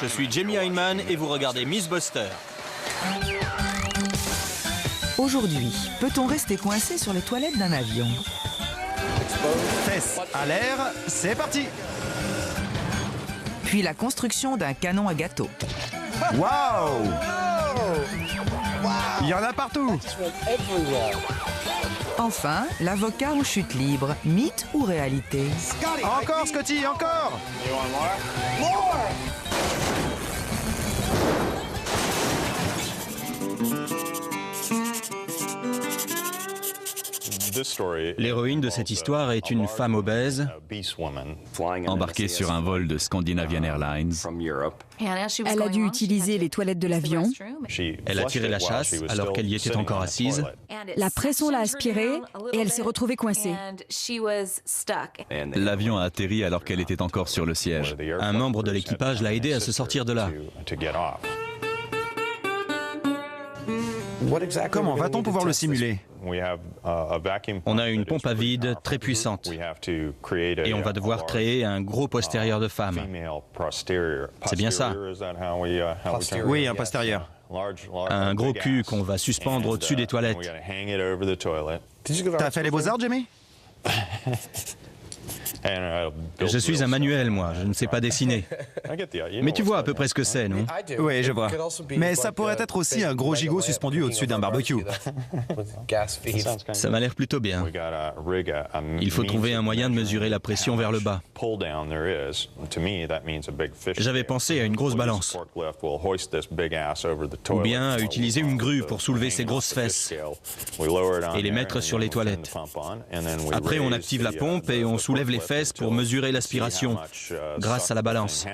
Je suis Jamie Hyneman et vous regardez Mythbusters. Aujourd'hui, peut-on rester coincé sur les toilettes d'un avion? Fesses à l'air, c'est parti. Puis la construction d'un canon à gâteau. Waouh! Il y en a partout. Enfin, l'avocat en chute libre, mythe ou réalité? Encore, Scotty, encore. L'héroïne de cette histoire est une femme obèse, embarquée sur un vol de Scandinavian Airlines. Elle a dû utiliser les toilettes de l'avion. elle a tiré la chasse alors qu'elle y était encore assise. La pression l'a aspirée et elle s'est retrouvée coincée. L'avion a atterri alors qu'elle était encore sur le siège. Un membre de l'équipage l'a aidée à se sortir de là. Comment va-t-on pouvoir le simuler? On a une pompe à vide très puissante et on va devoir créer un gros postérieur de femme. C'est bien ça. Oui, un postérieur. Un gros cul qu'on va suspendre au-dessus des toilettes. T'as fait les beaux-arts, Jamie? Je suis un manuel, moi, je ne sais pas dessiner. Mais tu vois à peu près ce que c'est, non? Oui, je vois. Mais ça pourrait être aussi un gros gigot suspendu au-dessus d'un barbecue. Ça m'a l'air plutôt bien. Il faut trouver un moyen de mesurer la pression vers le bas. J'avais pensé à une grosse balance. Ou bien à utiliser une grue pour soulever ces grosses fesses et les mettre sur les toilettes. Après, on active la pompe et on soulève les fesses pour mesurer l'aspiration grâce à la balance.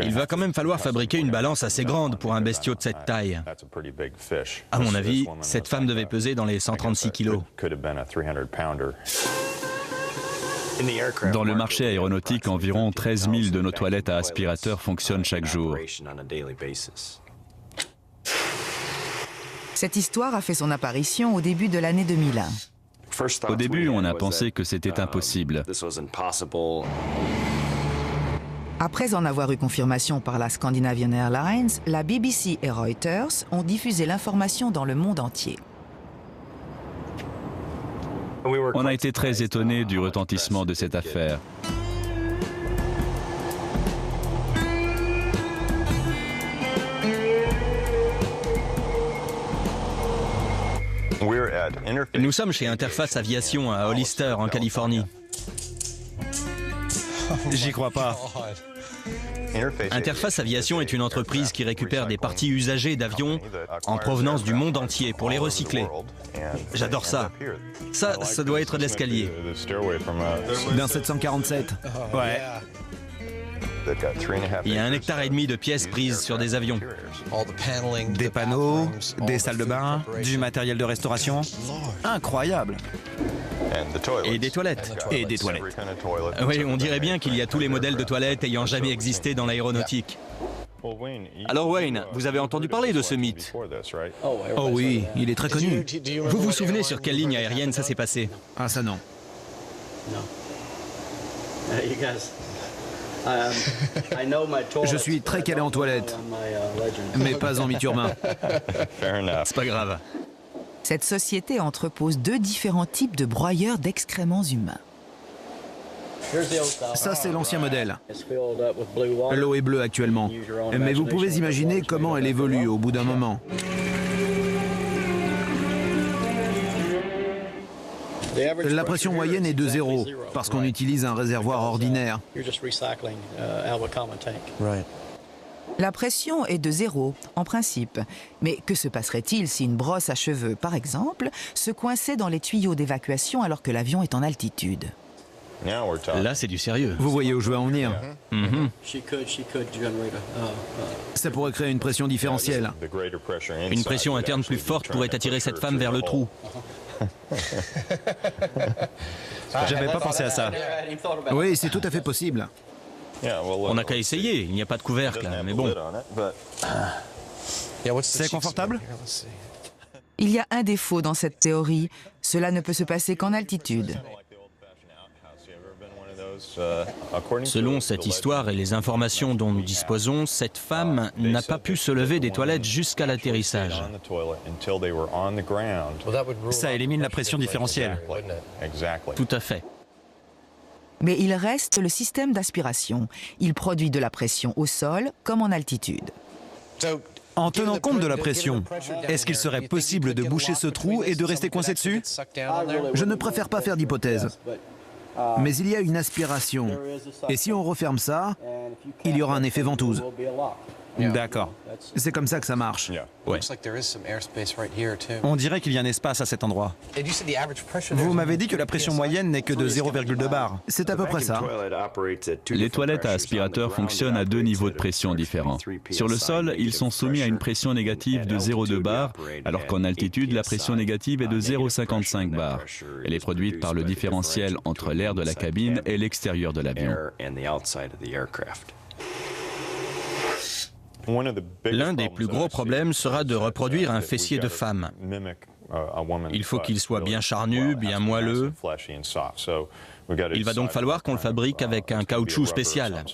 Il va quand même falloir fabriquer une balance assez grande pour un bestiau de cette taille. À mon avis, cette femme devait peser dans les 136 kilos. Dans le marché aéronautique, environ 13 000 de nos toilettes à aspirateur fonctionnent chaque jour. Cette histoire a fait son apparition au début de l'année 2001. Au début, on a pensé que c'était impossible. Après en avoir eu confirmation par la Scandinavian Airlines, la BBC et Reuters ont diffusé l'information dans le monde entier. On a été très étonnés du retentissement de cette affaire. Nous sommes chez Interface Aviation à Hollister, en Californie. J'y crois pas. Interface Aviation est une entreprise qui récupère des parties usagées d'avions en provenance du monde entier pour les recycler. J'adore ça. Ça doit être de l'escalier. D'un 747. Ouais. Il y a 1,5 hectare de pièces prises sur des avions. Des panneaux, des salles de bain, du matériel de restauration. Incroyable. Et des toilettes. Et des toilettes. Oui, on dirait bien qu'il y a tous les modèles de toilettes ayant jamais existé dans l'aéronautique. Alors Wayne, vous avez entendu parler de ce mythe? Oh oui, il est très connu. Vous vous souvenez sur quelle ligne aérienne ça s'est passé? Ah ça non. Je suis très calé en toilette, mais pas en mi-turbin. C'est pas grave. Cette société entrepose 2 différents types de broyeurs d'excréments humains. Ça, c'est l'ancien modèle. L'eau est bleue actuellement, mais vous pouvez imaginer comment elle évolue au bout d'un moment. La pression moyenne est de 0, parce qu'on utilise un réservoir ordinaire. La pression est de 0, en principe. Mais que se passerait-il si une brosse à cheveux, par exemple, se coinçait dans les tuyaux d'évacuation alors que l'avion est en altitude? Là, c'est du sérieux. Vous voyez où je veux en venir? Ça pourrait créer une pression différentielle. Une pression interne plus forte pourrait attirer cette femme vers le trou. J'avais pas pensé à ça. Oui, c'est tout à fait possible. On n'a qu'à essayer, il n'y a pas de couvercle, mais bon. C'est confortable? Il y a un défaut dans cette théorie. Cela ne peut se passer qu'en altitude. Selon cette histoire et les informations dont nous disposons, cette femme n'a pas pu se lever des toilettes jusqu'à l'atterrissage. Ça élimine la pression différentielle. Tout à fait. Mais il reste le système d'aspiration. Il produit de la pression au sol comme en altitude. En tenant compte de la pression, est-ce qu'il serait possible de boucher ce trou et de rester coincé dessus? Je ne préfère pas faire d'hypothèse. Mais il y a une aspiration. Et si on referme ça, il y aura un effet ventouse. D'accord. C'est comme ça que ça marche. Ouais. On dirait qu'il y a un espace à cet endroit. Vous m'avez dit que la pression moyenne n'est que de 0,2 bar. C'est à peu près ça. Les toilettes à aspirateur fonctionnent à deux niveaux de pression différents. Sur le sol, ils sont soumis à une pression négative de 0,2 bar, alors qu'en altitude, la pression négative est de 0,55 bar. Elle est produite par le différentiel entre l'air de la cabine et l'extérieur de l'avion. L'un des plus gros problèmes sera de reproduire un fessier de femme. Il faut qu'il soit bien charnu, bien moelleux. Il va donc falloir qu'on le fabrique avec un caoutchouc spécial.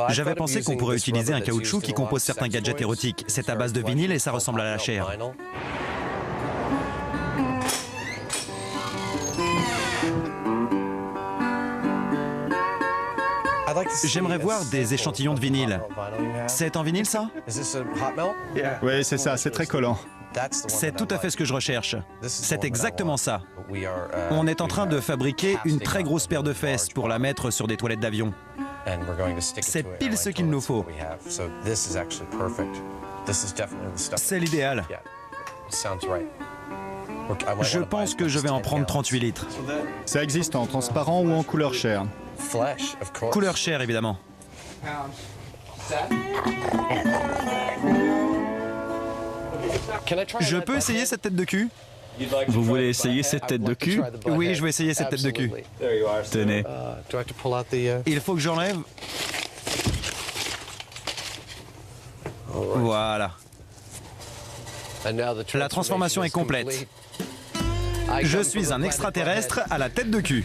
J'avais pensé qu'on pourrait utiliser un caoutchouc qui compose certains gadgets érotiques. C'est à base de vinyle et ça ressemble à la chair. J'aimerais voir des échantillons de vinyle. C'est en vinyle, ça? Oui, c'est ça, c'est très collant. C'est tout à fait ce que je recherche. C'est exactement ça. On est en train de fabriquer une très grosse paire de fesses pour la mettre sur des toilettes d'avion. C'est pile ce qu'il nous faut. C'est l'idéal. Je pense que je vais en prendre 38 litres. Ça existe en transparent ou en couleur chair. Couleur chair, évidemment. Je peux essayer cette tête de cul? Vous voulez essayer cette tête de cul? Oui, je vais essayer cette tête de cul. Tenez. Il faut que j'enlève. Voilà. La transformation est complète. Je suis un extraterrestre à la tête de cul.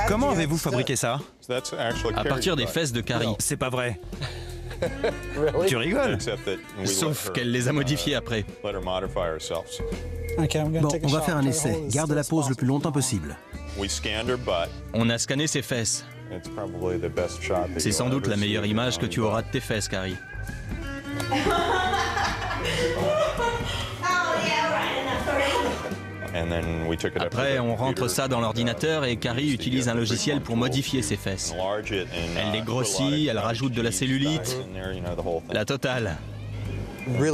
Comment avez-vous fabriqué ça? À partir des fesses de Carrie. C'est pas vrai. Tu rigoles? Sauf qu'elle les a modifiées après. Bon, on va faire un essai. Garde la pose le plus longtemps possible. On a scanné ses fesses. C'est sans doute la meilleure image que tu auras de tes fesses, Carrie. Après, on rentre ça dans l'ordinateur et Carrie utilise un logiciel pour modifier ses fesses. Elle les grossit, elle rajoute de la cellulite, la totale.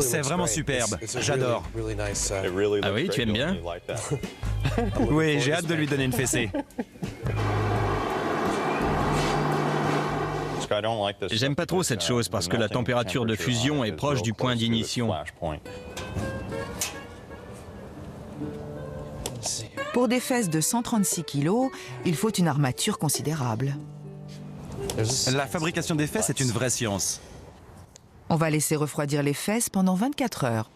C'est vraiment superbe, j'adore. Ah oui, tu aimes bien? Oui, j'ai hâte de lui donner une fessée. J'aime pas trop cette chose parce que la température de fusion est proche du point d'ignition. Pour des fesses de 136 kg, il faut une armature considérable. La fabrication des fesses est une vraie science. On va laisser refroidir les fesses pendant 24 heures.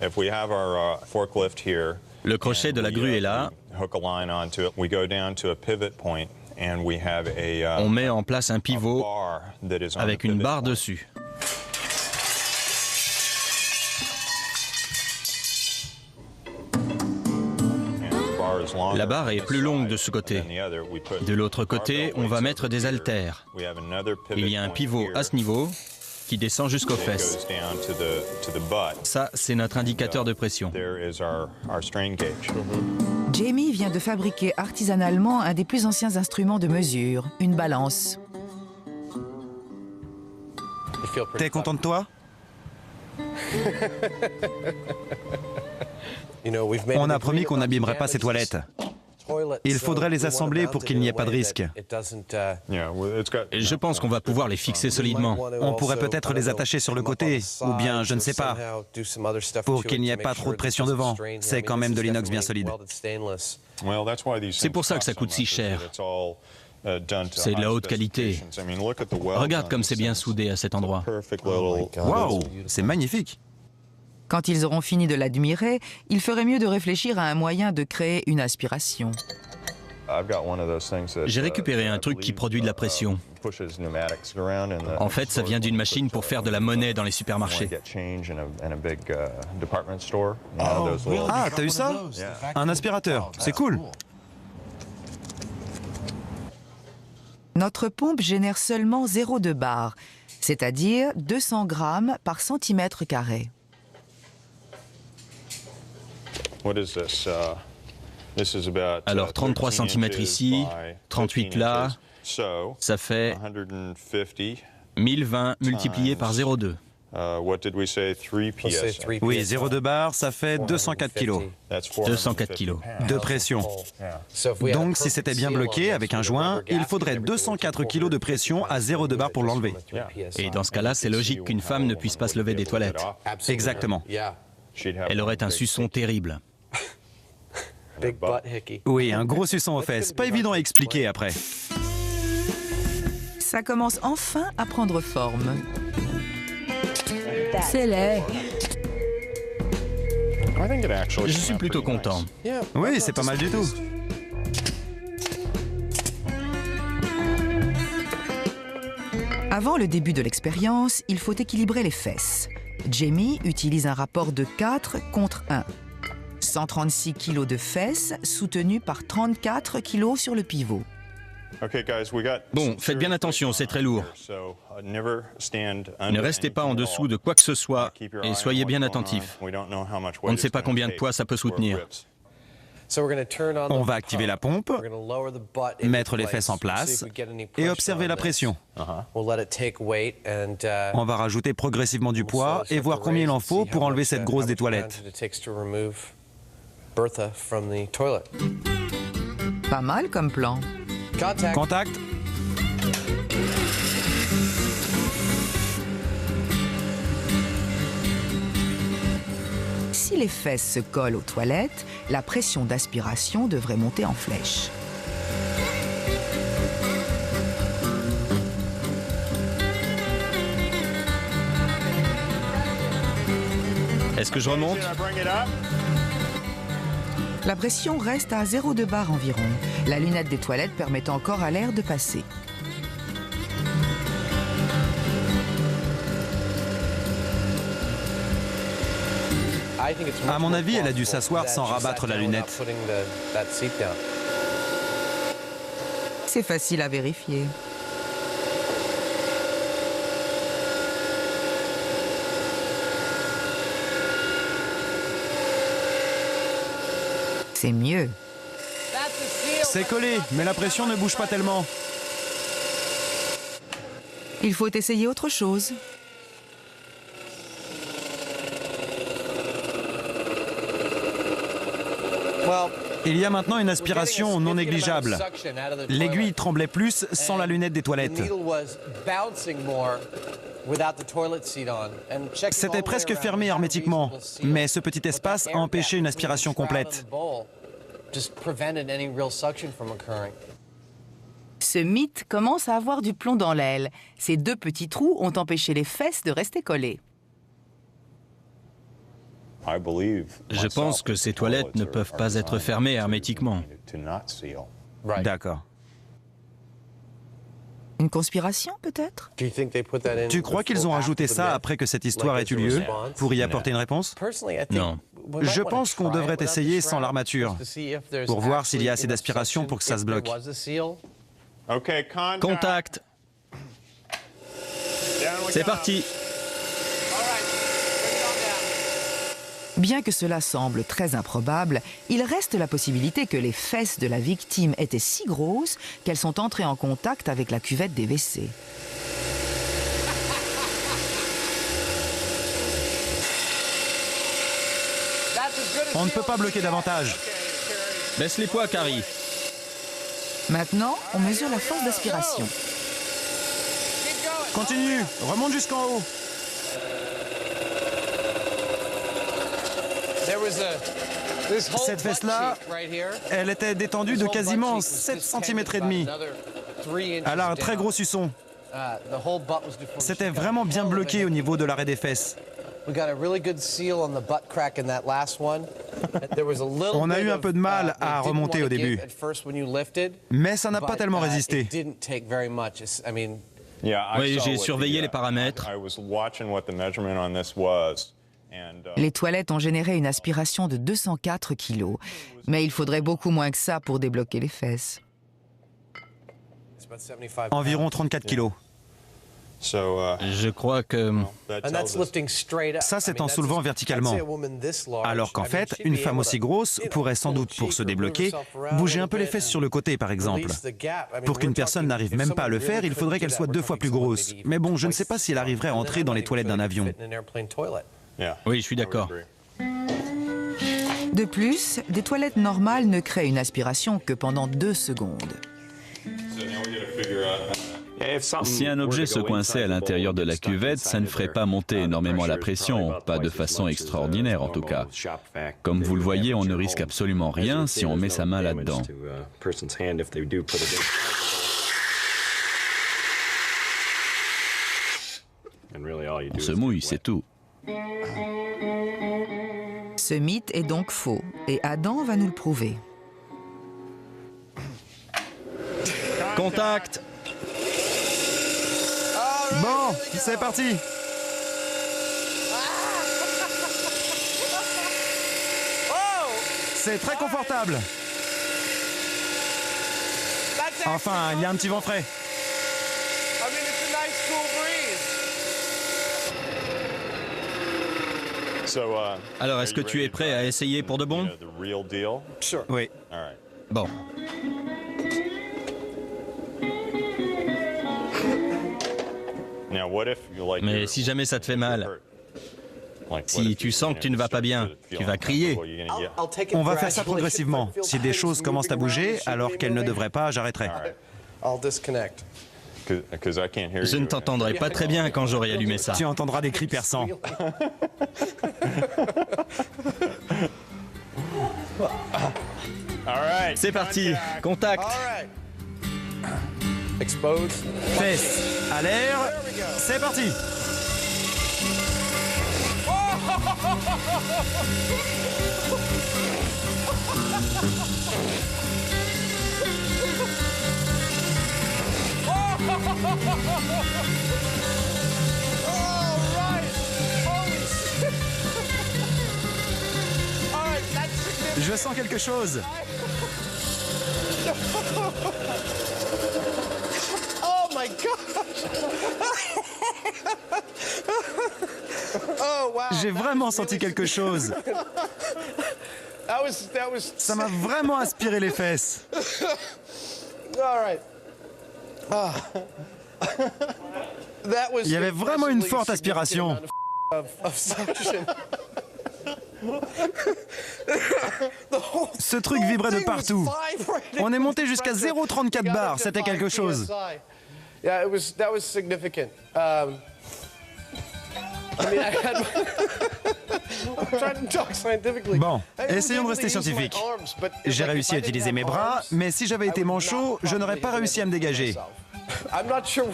Le crochet de la grue est là. On met en place un pivot avec une barre dessus. La barre est plus longue de ce côté. De l'autre côté, on va mettre des haltères. Il y a un pivot à ce niveau qui descend jusqu'aux fesses. Ça, c'est notre indicateur de pression. Jamie vient de fabriquer artisanalement un des plus anciens instruments de mesure, une balance. T'es content de toi? On a promis qu'on n'abîmerait pas ces toilettes. Il faudrait les assembler pour qu'il n'y ait pas de risque. Je pense qu'on va pouvoir les fixer solidement. On pourrait peut-être les attacher sur le côté, ou bien, je ne sais pas, pour qu'il n'y ait pas trop de pression devant. C'est quand même de l'inox bien solide. C'est pour ça que ça coûte si cher. C'est de la haute qualité. Regarde comme c'est bien soudé à cet endroit. Waouh, c'est magnifique. Quand ils auront fini de l'admirer, il ferait mieux de réfléchir à un moyen de créer une aspiration. J'ai récupéré un truc qui produit de la pression. En fait, ça vient d'une machine pour faire de la monnaie dans les supermarchés. Ah, t'as eu ça? Un aspirateur, c'est cool. Notre pompe génère seulement 0,2 bar, c'est-à-dire 200 grammes par centimètre carré. Alors 33 cm ici, 38 là, ça fait 1020 multiplié par 0,2. Oui, 0,2 bar, ça fait 204 kilos 204 kilos. de pression. Donc si c'était bien bloqué avec un joint, il faudrait 204 kilos de pression à 0,2 bar pour l'enlever. Et dans ce cas-là, c'est logique qu'une femme ne puisse pas se lever des toilettes. Exactement. Elle aurait un suçon terrible. Oui, un gros suçon aux fesses. Pas évident à expliquer après. Ça commence enfin à prendre forme. C'est laid. Je suis plutôt content. Oui, c'est pas mal du tout. Avant le début de l'expérience, il faut équilibrer les fesses. Jamie utilise un rapport de 4 contre 1. 136 kg de fesses soutenues par 34 kg sur le pivot. Bon, faites bien attention, c'est très lourd. Ne restez pas en dessous de quoi que ce soit et soyez bien attentifs. On ne sait pas combien de poids ça peut soutenir. On va activer la pompe, mettre les fesses en place et observer la pression. On va rajouter progressivement du poids et voir combien il en faut pour enlever cette grosse des toilettes. Pas mal comme plan. Contact. Si les fesses se collent aux toilettes, la pression d'aspiration devrait monter en flèche. Est-ce que je remonte? La pression reste à 0,2 bar environ. La lunette des toilettes permet encore à l'air de passer. À mon avis, elle a dû s'asseoir sans rabattre la lunette. C'est facile à vérifier. C'est mieux. C'est collé, mais la pression ne bouge pas tellement. Il faut essayer autre chose. Il y a maintenant une aspiration non négligeable. L'aiguille tremblait plus sans la lunette des toilettes. C'était presque fermé hermétiquement, mais ce petit espace a empêché une aspiration complète. Ce mythe commence à avoir du plomb dans l'aile. Ces deux petits trous ont empêché les fesses de rester collées. Je pense que ces toilettes ne peuvent pas être fermées hermétiquement. D'accord. Une conspiration, peut-être? Tu crois qu'ils ont ajouté ça après que cette histoire ait eu lieu, pour y apporter une réponse? Non. Je pense qu'on devrait essayer sans l'armature, pour voir s'il y a assez d'aspiration pour que ça se bloque. Contact. C'est parti. Bien que cela semble très improbable, il reste la possibilité que les fesses de la victime étaient si grosses qu'elles sont entrées en contact avec la cuvette des WC. On ne peut pas bloquer davantage. Baisse les poids, Carrie. Maintenant, on mesure la force d'aspiration. Continue, remonte jusqu'en haut. Cette fesse-là, elle était détendue de quasiment 7 cm et demi. Elle a un très gros suçon. C'était vraiment bien bloqué au niveau de l'arrêt des fesses. On a eu un peu de mal à remonter au début, mais ça n'a pas tellement résisté. Oui, j'ai surveillé les paramètres. Les toilettes ont généré une aspiration de 204 kg, mais il faudrait beaucoup moins que ça pour débloquer les fesses. Environ 34 kilos. Je crois que... Ça, c'est en soulevant verticalement. Alors qu'en fait, une femme aussi grosse pourrait sans doute, pour se débloquer, bouger un peu les fesses sur le côté, par exemple. Pour qu'une personne n'arrive même pas à le faire, il faudrait qu'elle soit 2 fois plus grosse. Mais bon, je ne sais pas si elle arriverait à entrer dans les toilettes d'un avion. Oui, je suis d'accord. De plus, des toilettes normales ne créent une aspiration que pendant 2 secondes. Si un objet se coinçait à l'intérieur de la cuvette, ça ne ferait pas monter énormément la pression, pas de façon extraordinaire en tout cas. Comme vous le voyez, on ne risque absolument rien si on met sa main là-dedans. On se mouille, c'est tout. Ce mythe est donc faux, et Adam va nous le prouver. Contact! Bon, c'est parti. C'est très confortable. Enfin, il y a un petit vent frais. Alors, est-ce que tu es prêt à essayer pour de bon? Oui. Bon. Mais si jamais ça te fait mal, si tu sens que tu ne vas pas bien, tu vas crier. On va faire ça progressivement. Si des choses commencent à bouger alors qu'elles ne devraient pas, j'arrêterai. Je ne t'entendrai pas très bien quand j'aurai allumé ça. Tu entendras des cris perçants. C'est parti, contact. Fesses à l'air, c'est parti. Je sens quelque chose. Oh my gosh! Oh wow! J'ai vraiment senti quelque chose. Ça m'a vraiment aspiré les fesses. All right. Il y avait vraiment une forte aspiration. Ce truc vibrait de partout. On est monté jusqu'à 0,34 bars, c'était quelque chose. Bon, essayons de rester scientifiques. J'ai réussi à utiliser mes bras, mais si j'avais été manchot, je n'aurais pas réussi à me dégager.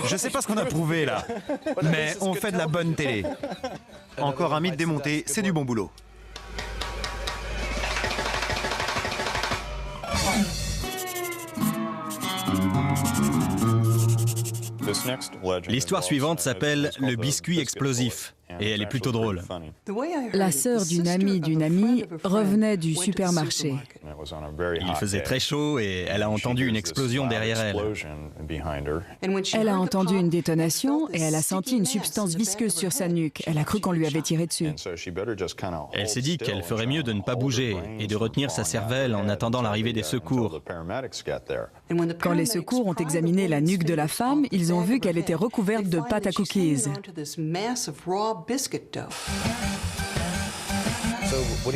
Je sais pas ce qu'on a prouvé là, mais on fait de la bonne télé. Encore un mythe démonté, c'est du bon boulot. L'histoire suivante s'appelle le biscuit explosif. Et elle est plutôt drôle. La sœur d'une amie revenait du supermarché. Il faisait très chaud et elle a entendu une explosion derrière elle. Elle a entendu une détonation et elle a senti une substance visqueuse sur sa nuque. Elle a cru qu'on lui avait tiré dessus. Elle s'est dit qu'elle ferait mieux de ne pas bouger et de retenir sa cervelle en attendant l'arrivée des secours. Quand les secours ont examiné la nuque de la femme, ils ont vu qu'elle était recouverte de pâte à cookies.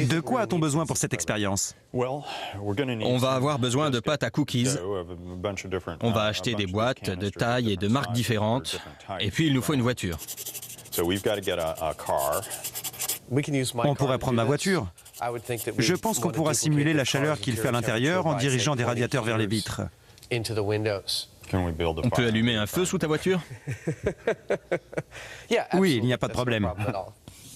De quoi a-t-on besoin pour cette expérience? On va avoir besoin de pâte à cookies. On va acheter des boîtes de tailles et de marques différentes. Et puis il nous faut une voiture. On pourrait prendre ma voiture. Je pense qu'on pourra simuler la chaleur qu'il fait à l'intérieur en dirigeant des radiateurs vers les vitres. On peut allumer un feu sous ta voiture? Oui, il n'y a pas de problème.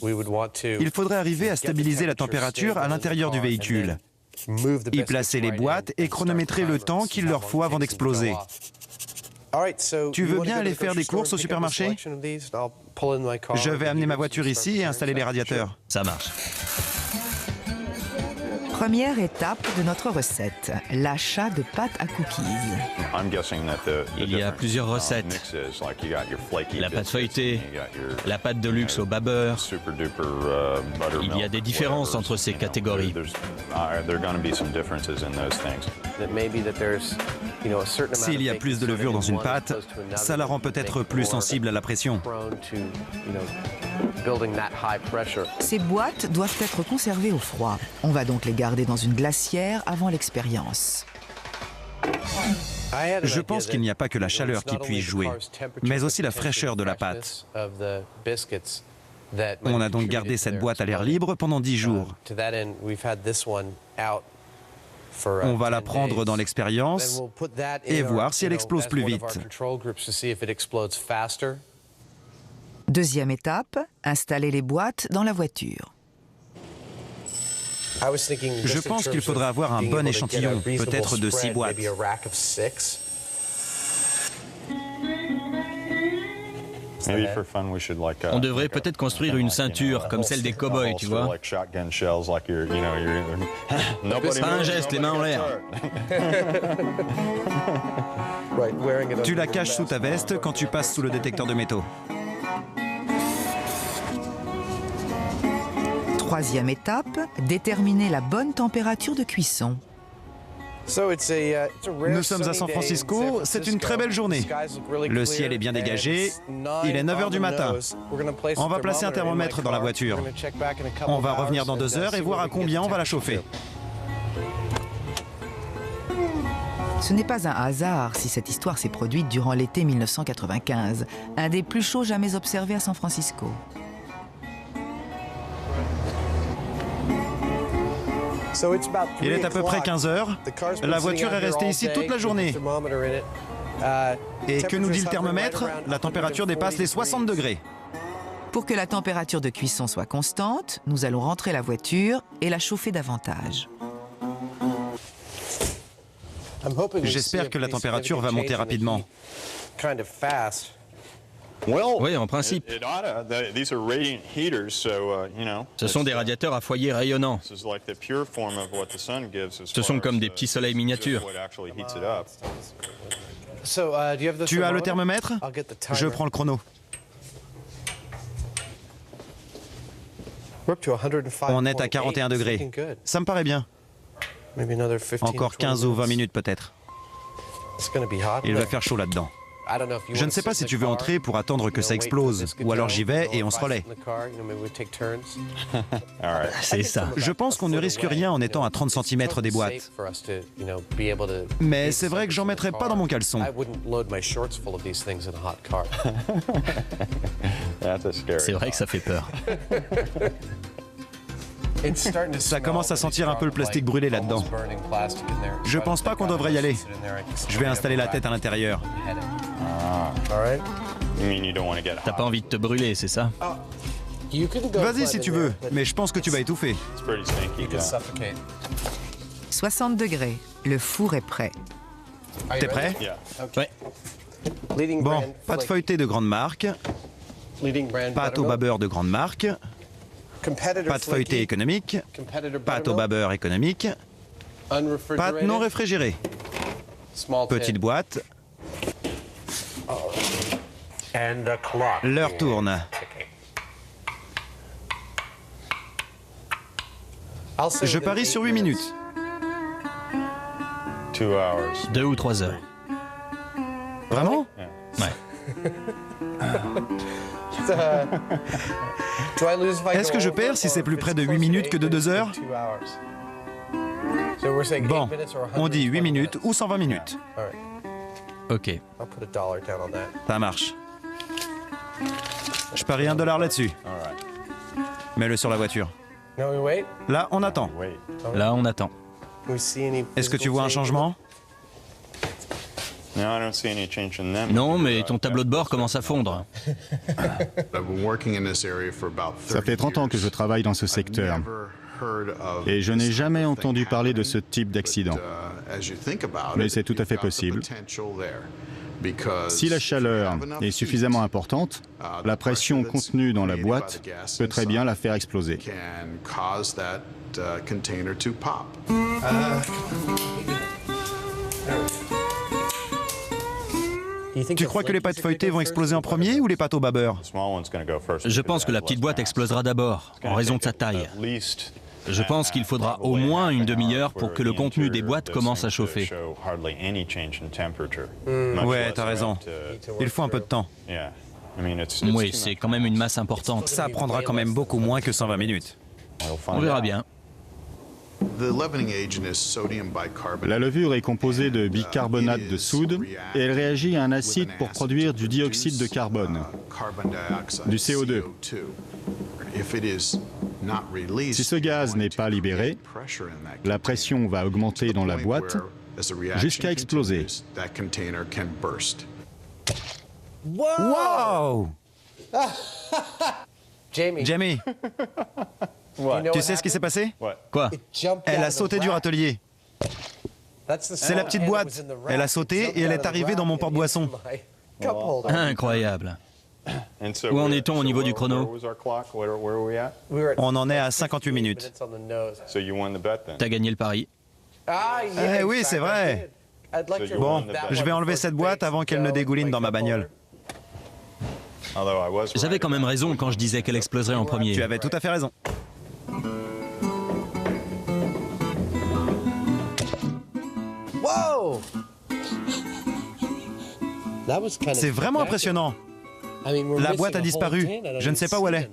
Il faudrait arriver à stabiliser la température à l'intérieur du véhicule, y placer les boîtes et chronométrer le temps qu'il leur faut avant d'exploser. Tu veux bien aller faire des courses au supermarché? Je vais amener ma voiture ici et installer les radiateurs. Ça marche. Première étape de notre recette, l'achat de pâte à cookies. Il y a plusieurs recettes. La pâte feuilletée, la pâte de luxe au bas beurre. Il y a des différences entre ces catégories. S'il y a plus de levure dans une pâte, ça la rend peut-être plus sensible à la pression. Ces boîtes doivent être conservées au froid. On va donc les garder dans une glacière avant l'expérience. Je pense qu'il n'y a pas que la chaleur qui puisse jouer, mais aussi la fraîcheur de la pâte. On a donc gardé cette boîte à l'air libre pendant 10 jours. On va la prendre dans l'expérience et voir si elle explose plus vite. Deuxième étape, installer les boîtes dans la voiture. Je pense qu'il faudrait avoir un bon échantillon, peut-être de 6 boîtes. On devrait peut-être construire une ceinture, comme celle des cow-boys, tu vois. Pas un geste, les mains en l'air. Tu la caches sous ta veste quand tu passes sous le détecteur de métaux. Troisième étape, déterminer la bonne température de cuisson. Nous sommes à San Francisco, c'est une très belle journée. Le ciel est bien dégagé, il est 9 h du matin. On va placer un thermomètre dans la voiture. On va revenir dans 2 heures et voir à combien on va la chauffer. Ce n'est pas un hasard si cette histoire s'est produite durant l'été 1995, un des plus chauds jamais observés à San Francisco. Il est à peu près 15 heures. La voiture est restée ici toute la journée. Et que nous dit le thermomètre? La température dépasse les 60 degrés. Pour que la température de cuisson soit constante, nous allons rentrer la voiture et la chauffer davantage. J'espère que la température va monter rapidement. Oui, en principe. Ce sont des radiateurs à foyer rayonnants. Ce sont comme des petits soleils miniatures. Tu as le thermomètre? Je prends le chrono. On est à 41 degrés. Ça me paraît bien. Encore 15 ou 20 minutes peut-être. Il va faire chaud là-dedans. Je ne sais pas si tu veux entrer pour attendre que ça explose, ou alors j'y vais et on se relaie. C'est ça. Je pense qu'on ne risque rien en étant à 30 cm des boîtes. Mais c'est vrai que j'en mettrais pas dans mon caleçon. C'est vrai que ça fait peur. Ça commence à sentir un peu le plastique brûlé là-dedans. Je pense pas qu'on devrait y aller. Je vais installer la tête à l'intérieur. T'as pas envie de te brûler, c'est ça? Vas-y si tu veux, mais je pense que tu vas étouffer. 60 degrés, le four est prêt. T'es prêt? Ouais. Bon, pâte feuilletée de grande marque, pâte au bas beurre de grande marque, pâte feuilletée économique, pâte au bas beurre économique, pâte non réfrigérée, petite boîte. L'heure tourne. Je parie sur 8 minutes. 2 ou 3 heures. Vraiment? Ouais. Est-ce que je perds si c'est plus près de 8 minutes que de 2 heures? Bon, on dit 8 minutes ou 120 minutes. Ok. Ça marche. Je parie $1 là-dessus. Mets-le sur la voiture. Là, on attend. Là, on attend. Est-ce que tu vois un changement? Non, mais ton tableau de bord commence à fondre. Ça fait 30 ans que je travaille dans ce secteur et je n'ai jamais entendu parler de ce type d'accident. Mais c'est tout à fait possible. Si la chaleur est suffisamment importante, la pression contenue dans la boîte peut très bien la faire exploser. Tu crois que les pâtes feuilletées vont exploser en premier ou les pâtes au bas beurre? Je pense que la petite boîte explosera d'abord, en raison de sa taille. Je pense qu'il faudra au moins une demi-heure pour que le contenu des boîtes commence à chauffer. Ouais, t'as raison. Il faut un peu de temps. Oui, c'est quand même une masse importante. Ça prendra quand même beaucoup moins que 120 minutes. On verra bien. La levure est composée de bicarbonate de soude et elle réagit à un acide pour produire du dioxyde de carbone, du CO2. Si ce gaz n'est pas libéré, la pression va augmenter dans la boîte jusqu'à exploser. Wow! Jamie, tu sais ce qui s'est passé? Quoi? Elle a sauté du râtelier. C'est la petite boîte. Elle a sauté et elle est arrivée dans mon porte-boisson. Incroyable. Où en est-on au niveau du chrono? On en est à 58 minutes. T'as gagné le pari. Eh oui, c'est vrai. Bon, je vais enlever cette boîte avant qu'elle ne dégouline dans ma bagnole. J'avais quand même raison quand je disais qu'elle exploserait en premier. Tu avais tout à fait raison. C'est vraiment impressionnant. La boîte a disparu. Je ne sais pas où elle est.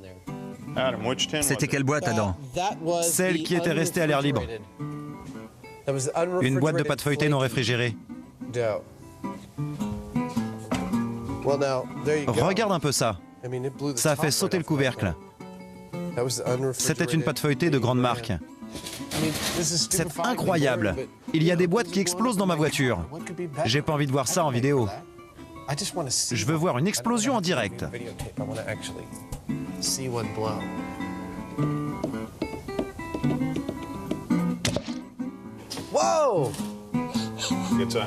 C'était quelle boîte, Adam? Celle qui était restée à l'air libre. Une boîte de pâte feuilletée non réfrigérée. Regarde un peu ça. Ça a fait sauter le couvercle. C'était une pâte feuilletée de grande marque. C'est incroyable. Il y a des boîtes qui explosent dans ma voiture. J'ai pas envie de voir ça en vidéo. Je veux voir une explosion en direct.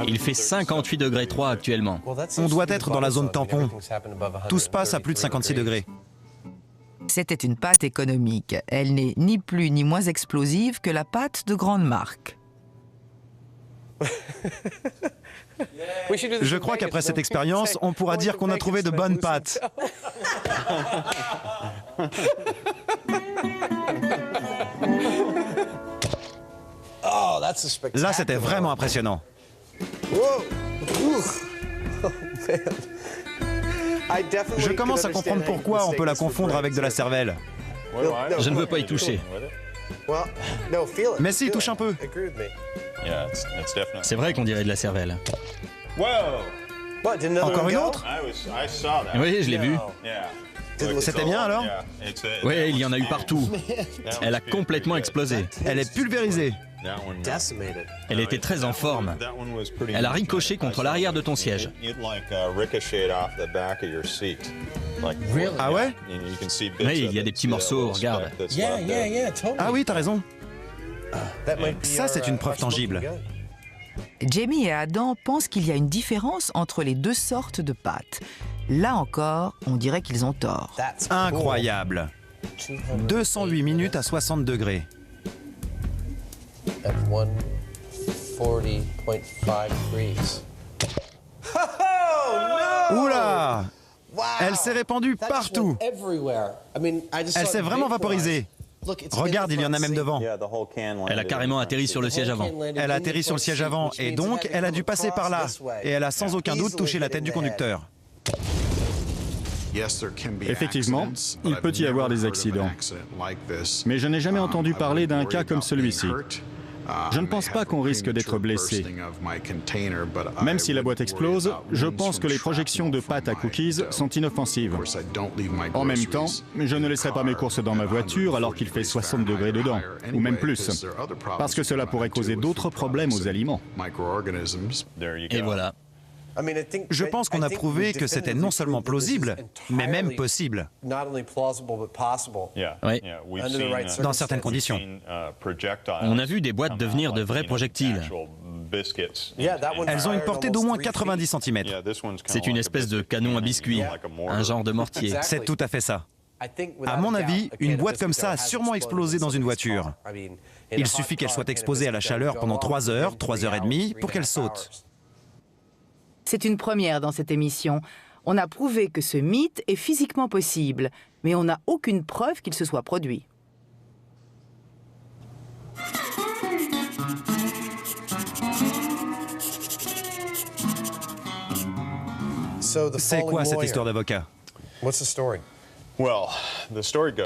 Il fait 58 degrés 3 actuellement. On doit être dans la zone tampon. Tout se passe à plus de 56 degrés. C'était une pâte économique. Elle n'est ni plus ni moins explosive que la pâte de grande marque. Je crois qu'après cette expérience, on pourra dire qu'on a trouvé de bonnes pâtes. Là, c'était vraiment impressionnant. Je commence à comprendre pourquoi on peut la confondre avec de la cervelle. Je ne veux pas y toucher. Mais si, touche un peu. C'est vrai qu'on dirait de la cervelle. Encore une autre? Oui, je l'ai vu. C'était bien alors? Oui, il y en a eu partout. Elle a complètement explosé. Elle est pulvérisée. Elle était très en forme. Elle a ricoché contre l'arrière de ton siège. Ah ouais? Oui, il y a des petits morceaux, regarde. Ah oui, t'as raison. Ça, c'est une preuve tangible. Jamie et Adam pensent qu'il y a une différence entre les deux sortes de pâtes. Là encore, on dirait qu'ils ont tort. Incroyable. 208 minutes à 60 degrés. Oula! Elle s'est répandue partout. Elle s'est vraiment vaporisée. Regarde, il y en a même devant. Elle a carrément atterri sur le siège avant. Elle a atterri sur le siège avant et donc elle a dû passer par là. Et elle a sans aucun doute touché la tête du conducteur. Effectivement, il peut y avoir des accidents. Mais je n'ai jamais entendu parler d'un cas comme celui-ci. Je ne pense pas qu'on risque d'être blessé. Même si la boîte explose, je pense que les projections de pâte à cookies sont inoffensives. En même temps, je ne laisserai pas mes courses dans ma voiture alors qu'il fait 60 degrés dedans, ou même plus, parce que cela pourrait causer d'autres problèmes aux aliments. Et voilà. Je pense qu'on a prouvé que c'était non seulement plausible, mais même possible. Oui. Dans certaines conditions. On a vu des boîtes devenir de vrais projectiles. Elles ont une portée d'au moins 90 cm. C'est une espèce de canon à biscuits, un genre de mortier. C'est tout à fait ça. À mon avis, une boîte comme ça a sûrement explosé dans une voiture. Il suffit qu'elle soit exposée à la chaleur pendant 3 heures, 3 heures et demie, pour qu'elle saute. C'est une première dans cette émission. On a prouvé que ce mythe est physiquement possible, mais on n'a aucune preuve qu'il se soit produit. C'est quoi cette histoire d'avocat?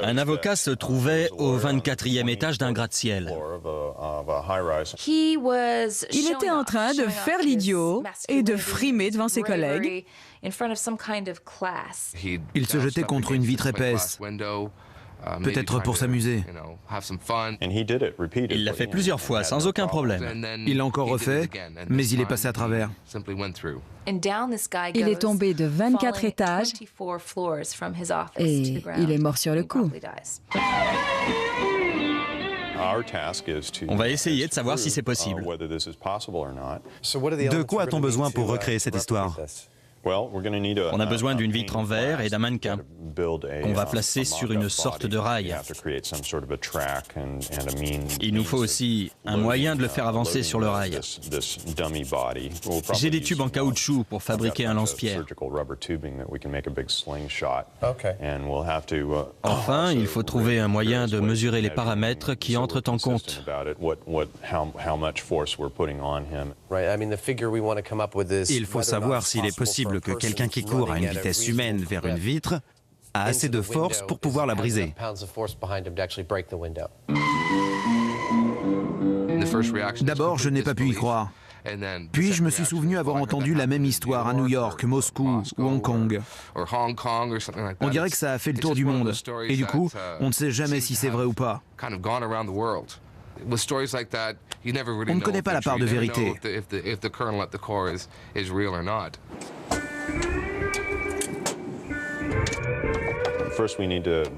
Un avocat se trouvait au 24e étage d'un gratte-ciel. Il était en train de faire l'idiot et de frimer devant ses collègues. Il se jetait contre une vitre épaisse, peut-être pour s'amuser. Il l'a fait plusieurs fois, sans aucun problème. Il l'a encore refait, mais il est passé à travers. Il est tombé de 24 étages et il est mort sur le coup. On va essayer de savoir si c'est possible. De quoi a-t-on besoin pour recréer cette histoire? On a besoin d'une vitre en verre et d'un mannequin qu'on va placer sur une sorte de rail. Il nous faut aussi un moyen de le faire avancer sur le rail. J'ai des tubes en caoutchouc pour fabriquer un lance-pierre. Enfin, il faut trouver un moyen de mesurer les paramètres qui entrent en compte. Il faut savoir s'il est possible que quelqu'un qui court à une vitesse humaine vers une vitre a assez de force pour pouvoir la briser. D'abord, je n'ai pas pu y croire. Puis je me suis souvenu avoir entendu la même histoire à New York, Moscou ou Hong Kong. On dirait que ça a fait le tour du monde. Et du coup, on ne sait jamais si c'est vrai ou pas. On ne connaît pas la part de vérité.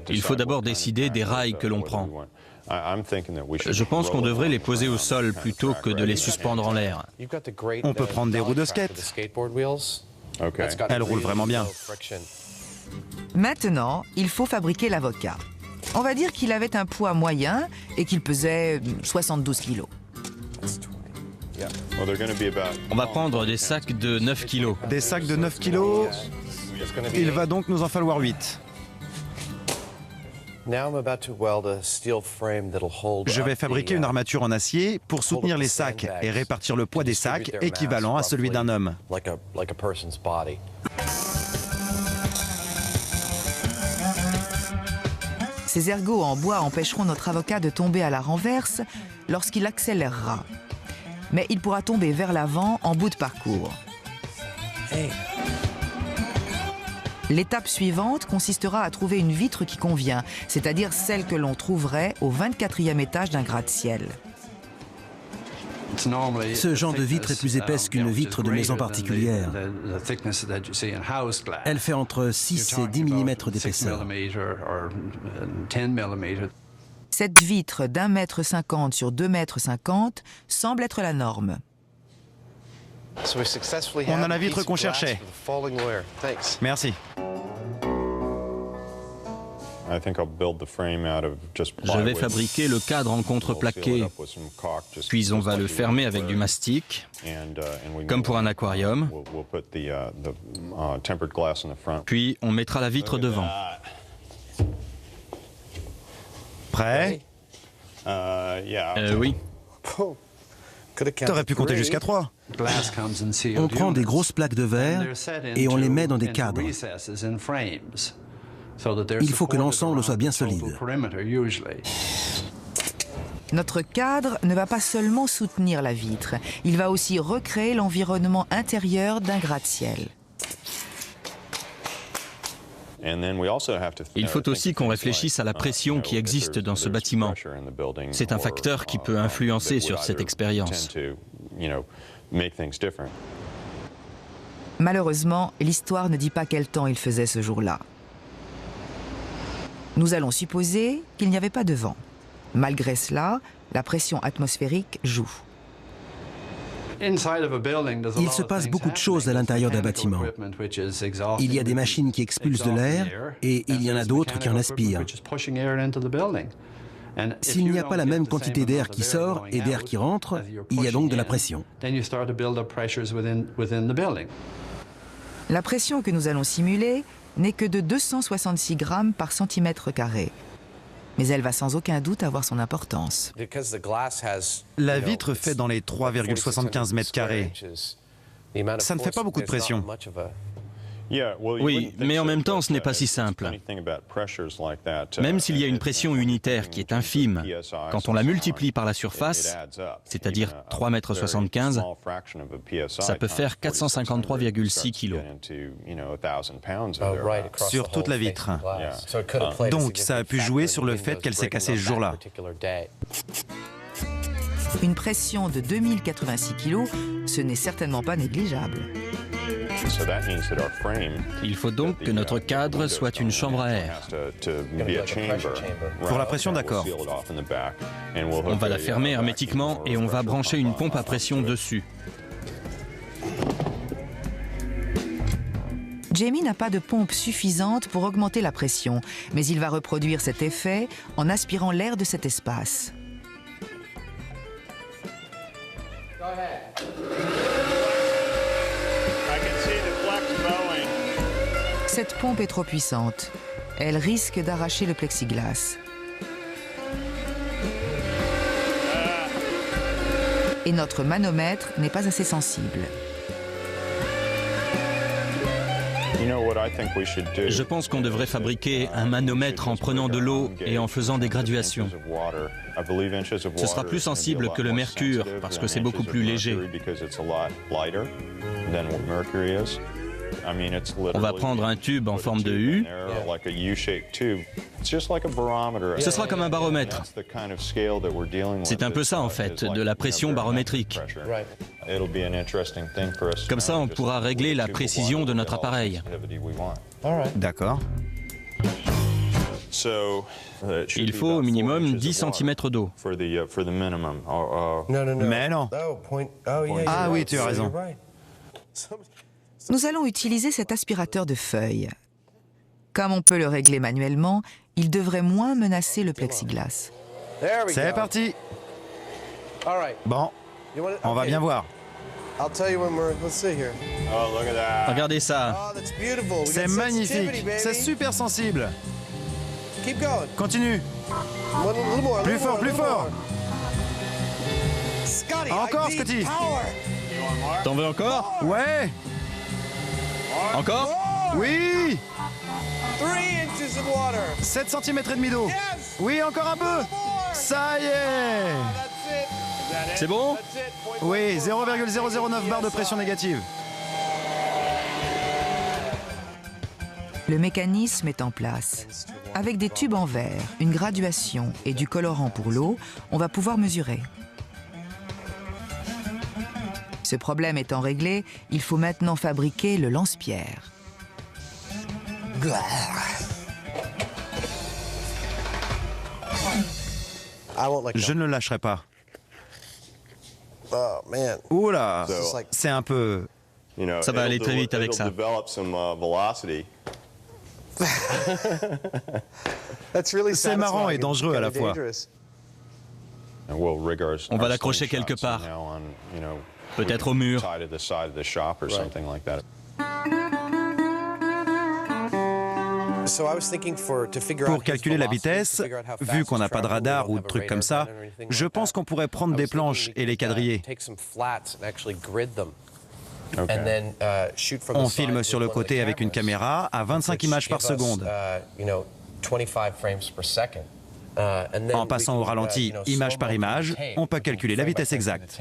Il faut d'abord décider des rails que l'on prend. Je pense qu'on devrait les poser au sol plutôt que de les suspendre en l'air. On peut prendre des roues de skate. Elles roulent vraiment bien. Maintenant, il faut fabriquer l'avocat. On va dire qu'il avait un poids moyen et qu'il pesait 72 kilos. On va prendre des sacs de 9 kilos. Des sacs de 9 kilos, il va donc nous en falloir 8. Je vais fabriquer une armature en acier pour soutenir les sacs et répartir le poids des sacs équivalent à celui d'un homme. Ces ergots en bois empêcheront notre avocat de tomber à la renverse lorsqu'il accélérera. Mais il pourra tomber vers l'avant en bout de parcours. L'étape suivante consistera à trouver une vitre qui convient, c'est-à-dire celle que l'on trouverait au 24e étage d'un gratte-ciel. Ce genre de vitre est plus épaisse qu'une vitre de maison particulière. Elle fait entre 6 et 10 mm d'épaisseur. Cette vitre d'1,50 m sur 2,50 m semble être la norme. On a la vitre qu'on cherchait. Merci. Je vais fabriquer le cadre en contreplaqué, puis on va le fermer avec du mastic, comme pour un aquarium, puis on mettra la vitre devant. Prêt? Oui. T'aurais pu compter jusqu'à 3. On prend des grosses plaques de verre et on les met dans des cadres. Il faut que l'ensemble soit bien solide. Notre cadre ne va pas seulement soutenir la vitre, il va aussi recréer l'environnement intérieur d'un gratte-ciel. Il faut aussi qu'on réfléchisse à la pression qui existe dans ce bâtiment. C'est un facteur qui peut influencer sur cette expérience. Malheureusement, l'histoire ne dit pas quel temps il faisait ce jour-là. Nous allons supposer qu'il n'y avait pas de vent. Malgré cela, la pression atmosphérique joue. Il se passe beaucoup de choses à l'intérieur d'un bâtiment. Il y a des machines qui expulsent de l'air et il y en a d'autres qui en aspirent. S'il n'y a pas la même quantité d'air qui sort et d'air qui rentre, il y a donc de la pression. La pression que nous allons simuler n'est que de 266 grammes par centimètre carré. Mais elle va sans aucun doute avoir son importance. La vitre fait dans les 3,75 mètres carrés. Ça ne fait pas beaucoup de pression. Oui, mais en même temps, ce n'est pas si simple. Même s'il y a une pression unitaire qui est infime, quand on la multiplie par la surface, c'est-à-dire 3,75 m, ça peut faire 453,6 kg. Sur toute la vitre. Donc, ça a pu jouer sur le fait qu'elle s'est cassée ce jour-là. Une pression de 2086 kg, ce n'est certainement pas négligeable. Il faut donc que notre cadre soit une chambre à air. Pour la pression, d'accord. On va la fermer hermétiquement et on va brancher une pompe à pression dessus. Jamie n'a pas de pompe suffisante pour augmenter la pression, mais il va reproduire cet effet en aspirant l'air de cet espace. Cette pompe est trop puissante. Elle risque d'arracher le plexiglas. Et notre manomètre n'est pas assez sensible. Je pense qu'on devrait fabriquer un manomètre en prenant de l'eau et en faisant des graduations. Ce sera plus sensible que le mercure parce que c'est beaucoup plus léger. On va prendre un tube en forme de U. Ce sera comme un baromètre. C'est un peu ça en fait, de la pression barométrique. Comme ça, on pourra régler la précision de notre appareil. D'accord. Il faut au minimum 10 cm d'eau. Mais non. Ah oui, tu as raison. Nous allons utiliser cet aspirateur de feuilles. Comme on peut le régler manuellement, il devrait moins menacer le plexiglas. C'est parti. Bon, on va bien voir. Regardez ça. C'est magnifique. C'est super sensible. Continue. Plus fort, plus fort. Encore, Scotty. T'en veux encore? Ouais. Encore? Oui. 7 cm et demi d'eau. Oui, encore un peu. Ça y est. C'est bon? Oui, 0,009 bar de pression négative. Le mécanisme est en place. Avec des tubes en verre, une graduation et du colorant pour l'eau, on va pouvoir mesurer. Ce problème étant réglé, il faut maintenant fabriquer le lance-pierre. Je ne le lâcherai pas. Oula, c'est un peu... Ça va aller très vite avec ça. C'est marrant et dangereux à la fois. On va l'accrocher quelque part. Peut-être au mur. Pour calculer la vitesse, vu qu'on n'a pas de radar ou de trucs comme ça, je pense qu'on pourrait prendre des planches et les quadriller. On filme sur le côté avec une caméra à 25 images par seconde. En passant au ralenti, image par image, on peut calculer la vitesse exacte.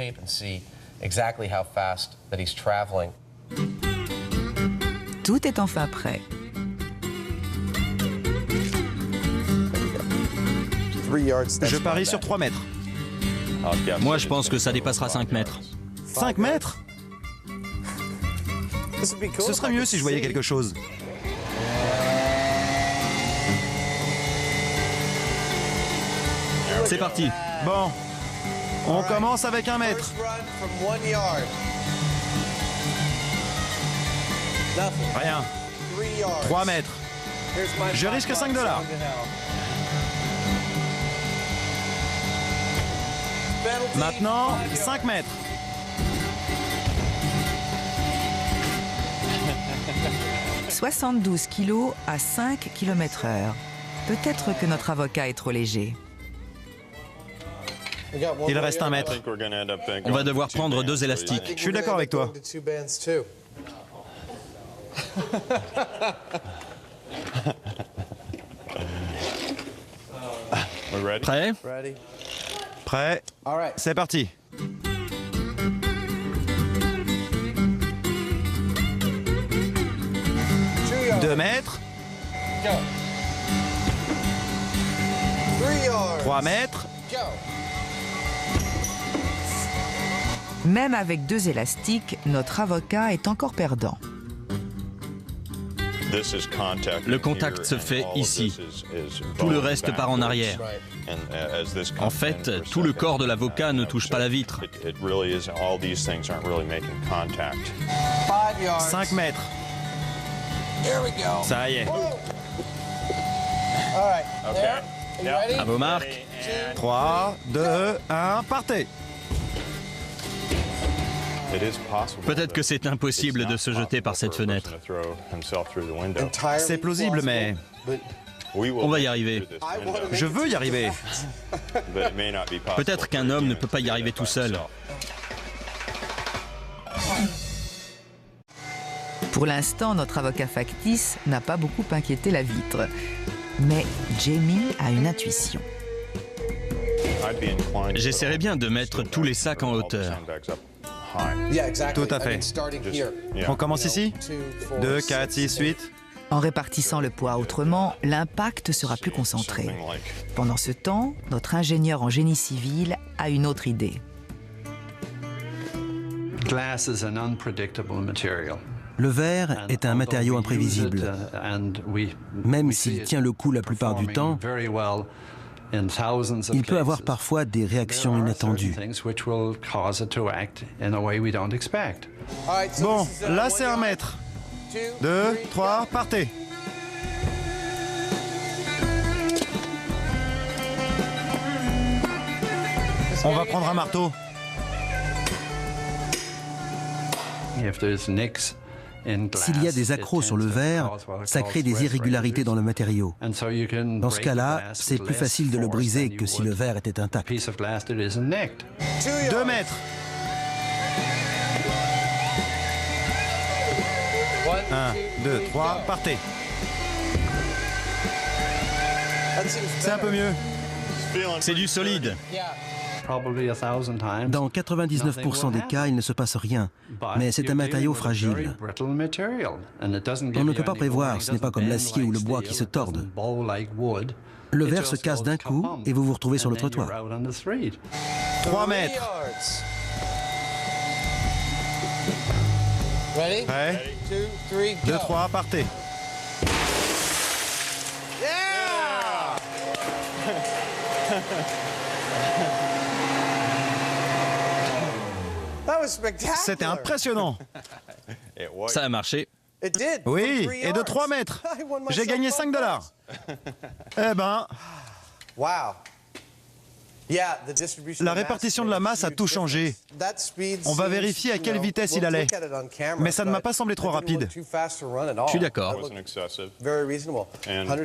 Tout est enfin prêt. Je parie sur 3 mètres. Moi, je pense que ça dépassera 5 mètres. 5 mètres? Ce serait mieux si je voyais quelque chose. C'est parti. Bon, on commence avec 1 mètre. Rien. 3 mètres. Je risque $5. Maintenant, 5 mètres. « 72 kilos à 5 km/h. Peut-être que notre avocat est trop léger. Il reste 1 mètre. On va devoir prendre 2 élastiques. Je suis d'accord avec toi. Prêt? Prêt? C'est parti. « 2 mètres. 3 mètres. Même avec 2 élastiques, notre avocat est encore perdant. Le contact se fait ici. Tout le reste part en arrière. En fait, tout le corps de l'avocat ne touche pas la vitre. 5 mètres. Ça y est. À vos marques. 3, 2, 1, partez. Peut-être que c'est impossible de se jeter par cette fenêtre. C'est plausible, mais On va y arriver. je veux y arriver. Peut-être qu'un homme ne peut pas y arriver tout seul. Pour l'instant, notre avocat factice n'a pas beaucoup inquiété la vitre. Mais Jamie a une intuition. J'essaierai bien de mettre tous les sacs en hauteur. Tout à fait. On commence ici 2, 4, 6, 8. En répartissant le poids autrement, l'impact sera plus concentré. Pendant ce temps, notre ingénieur en génie civil a une autre idée. Le verre est un matériau imprévisible. Même s'il tient le coup la plupart du temps, il peut avoir parfois des réactions inattendues. Bon, là c'est 1 mètre. 2, 3, partez. On va prendre un marteau. S'il y a des accrocs sur le verre, ça crée des irrégularités dans le matériau. Dans ce cas-là, c'est plus facile de le briser que si le verre était intact. 2 mètres. 1, 2, 3, partez. C'est un peu mieux. C'est du solide. Dans 99% des cas, il ne se passe rien, mais c'est un matériau fragile. On ne peut pas prévoir, ce n'est pas comme l'acier ou le bois qui se tordent. Le verre se casse d'un coup et vous vous retrouvez sur le trottoir. 3 mètres. Prêt? 2, 3, partez. C'était impressionnant. Ça a marché. Oui, et de 3 mètres. J'ai gagné $5. Eh ben, la répartition de la masse a tout changé. On va vérifier à quelle vitesse il allait. Mais ça ne m'a pas semblé trop rapide. Je suis d'accord.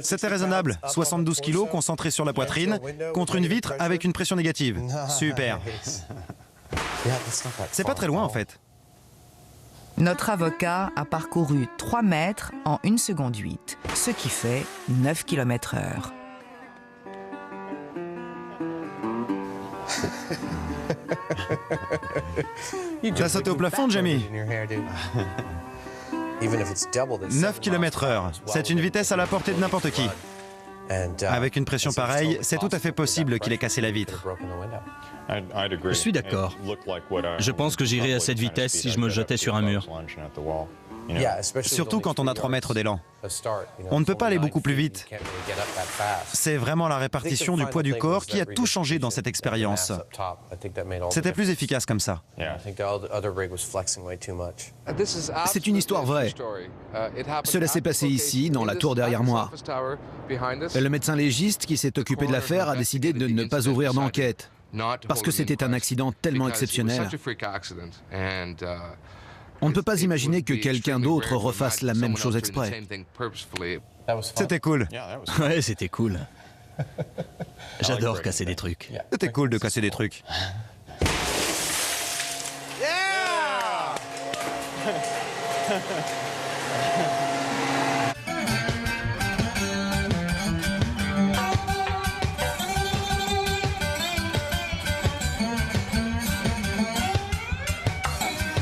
C'était raisonnable. 72 kilos concentrés sur la poitrine contre une vitre avec une pression négative. Super. C'est pas très loin en fait. Notre avocat a parcouru 3 mètres en 1 seconde 8, ce qui fait 9 km/h. Tu as sauté au plafond, Jamie. 9 km/h. C'est une vitesse à la portée de n'importe qui. Avec une pression pareille, c'est tout à fait possible qu'il ait cassé la vitre. Je suis d'accord. Je pense que j'irais à cette vitesse si je me jetais sur un mur. Surtout quand on a 3 mètres d'élan. On ne peut pas aller beaucoup plus vite. C'est vraiment la répartition du poids du corps qui a tout changé dans cette expérience. C'était plus efficace comme ça. C'est une histoire vraie. Cela s'est passé ici, dans la tour derrière moi. Le médecin légiste qui s'est occupé de l'affaire a décidé de ne pas ouvrir d'enquête, parce que c'était un accident tellement exceptionnel. On ne peut pas imaginer que quelqu'un d'autre refasse la même chose exprès. C'était cool. Ouais, c'était cool. J'adore casser des trucs. C'était cool de casser des trucs. Yeah!